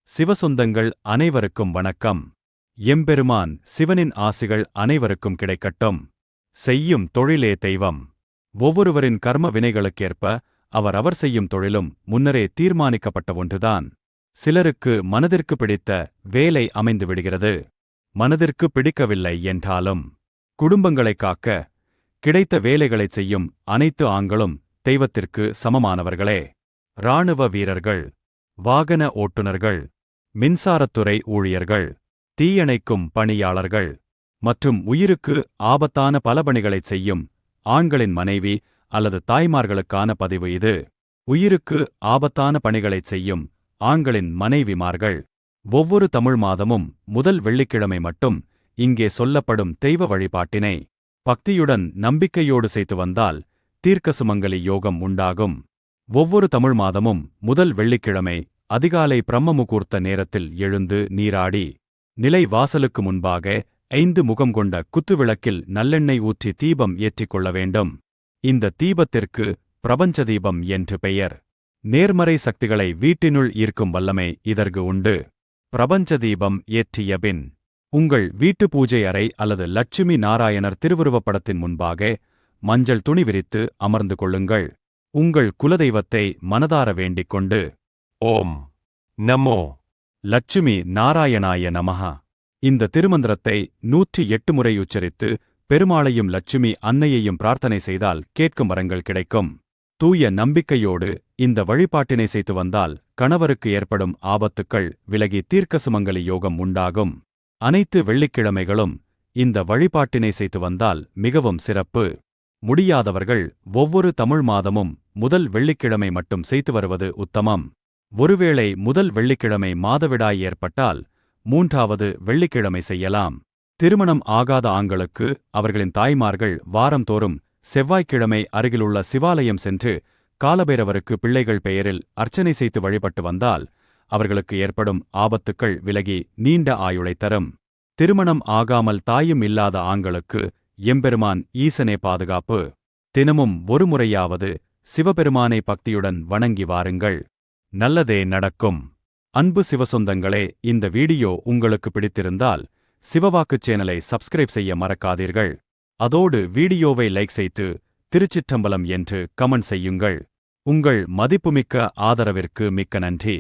சிவசொந்தங்கள் அனைவருக்கும் வணக்கம். எம்பெருமான் சிவனின் ஆசிகள் அனைவருக்கும் கிடைக்கட்டும். செய்யும் தொழிலே தெய்வம். ஒவ்வொருவரின் கர்ம வினைகளுக்கேற்ப அவர் செய்யும் தொழிலும் முன்னரே தீர்மானிக்கப்பட்ட ஒன்றுதான். சிலருக்கு மனதிற்கு பிடித்த வேலை அமைந்து விடுகிறது. மனதிற்கு பிடிக்கவில்லை என்றாலும் குடும்பங்களைக் காக்க கிடைத்த வேலைகளைச் செய்யும் அனைத்து ஆண்களும் தெய்வத்திற்கு சமமானவர்களே. இராணுவ வீரர்கள், வாகன ஓட்டுநர்கள், மின்சாரத்துறை ஊழியர்கள், தீயணைக்கும் பணியாளர்கள் மற்றும் உயிருக்கு ஆபத்தான பல பணிகளைச் செய்யும் ஆண்களின் மனைவி அல்லது தாய்மார்களுக்கான பதிவு இது. உயிருக்கு ஆபத்தான பணிகளைச் செய்யும் ஆண்களின் மனைவிமார்கள். ஒவ்வொரு தமிழ் மாதமும் முதல் வெள்ளிக்கிழமை மட்டும் இங்கே சொல்லப்படும் தெய்வ வழிபாட்டினை பக்தியுடன் நம்பிக்கையோடு செய்து வந்தால் தீர்க்க சுமங்கலி யோகம் உண்டாகும். ஒவ்வொரு தமிழ் மாதமும் முதல் வெள்ளிக்கிழமை அதிகாலை பிரம்ம முகூர்த்த நேரத்தில் எழுந்து நீராடி நிலை வாசலுக்கு முன்பாக 5 முகம் கொண்ட குத்துவிளக்கில் நல்லெண்ணெய் ஊற்றி தீபம் ஏற்றிக் கொள்ள வேண்டும். இந்த தீபத்திற்கு பிரபஞ்ச தீபம் என்று பெயர். நேர்மறை சக்திகளை வீட்டினுள் ஈர்க்கும் வல்லமை இதற்கு உண்டு. பிரபஞ்ச தீபம் ஏற்றியபின் உங்கள் வீட்டு பூஜை அறை அல்லது லட்சுமி நாராயணர் திருவுருவப்படத்தின் முன்பாக மஞ்சள் துணி விரித்து அமர்ந்து கொள்ளுங்கள். உங்கள் குலதெய்வத்தை மனதார வேண்டிக் கொண்டு ஓம் நமோ லட்சுமி நாராயணாய நமஹ இந்த திருமந்திரத்தை 108 முறை உச்சரித்து பெருமாளையும் லட்சுமி அன்னையையும் பிரார்த்தனை செய்தால் கேட்கும் வரங்கள் கிடைக்கும். தூய நம்பிக்கையோடு இந்த வழிபாட்டினை செய்து வந்தால் கணவருக்கு ஏற்படும் ஆபத்துக்கள் விலகி தீர்க்க சுமங்கலி யோகம் உண்டாகும். அனைத்து வெள்ளிக்கிழமைகளும் இந்த வழிபாட்டினை செய்து வந்தால் மிகவும் சிறப்பு. முடியாதவர்கள் ஒவ்வொரு தமிழ் மாதமும் முதல் வெள்ளிக்கிழமை மட்டும் செய்து வருவது உத்தமம். ஒருவேளை முதல் வெள்ளிக்கிழமை மாதவிடாய் ஏற்பட்டால் 3வது வெள்ளிக்கிழமை செய்யலாம். திருமணம் ஆகாத ஆண்களுக்கு அவர்களின் தாய்மார்கள் வாரந்தோறும் செவ்வாய்க்கிழமை அருகிலுள்ள சிவாலயம் சென்று காலபைரவருக்கு பிள்ளைகள் பெயரில் அர்ச்சனை செய்து வழிபட்டு வந்தால் அவர்களுக்கு ஏற்படும் ஆபத்துக்கள் விலகி நீண்ட ஆயுளை தரும். திருமணம் ஆகாமல் தாயும் இல்லாத ஆண்களுக்கு எம்பெருமான் ஈசனே பாதுகாப்பு. தினமும் ஒரு முறையாவது சிவபெருமானை பக்தியுடன் வணங்கி வாருங்கள். நல்லதே நடக்கும். அன்பு சிவசொந்தங்களே, இந்த வீடியோ உங்களுக்கு பிடித்திருந்தால் சிவவாக்கு சேனலை சப்ஸ்கிரைப் செய்ய மறக்காதீர்கள். அதோடு வீடியோவை லைக் செய்து திருச்சிற்றம்பலம் என்று கமெண்ட் செய்யுங்கள். உங்கள் மதிப்புமிக்க ஆதரவிற்கு மிக்க நன்றி.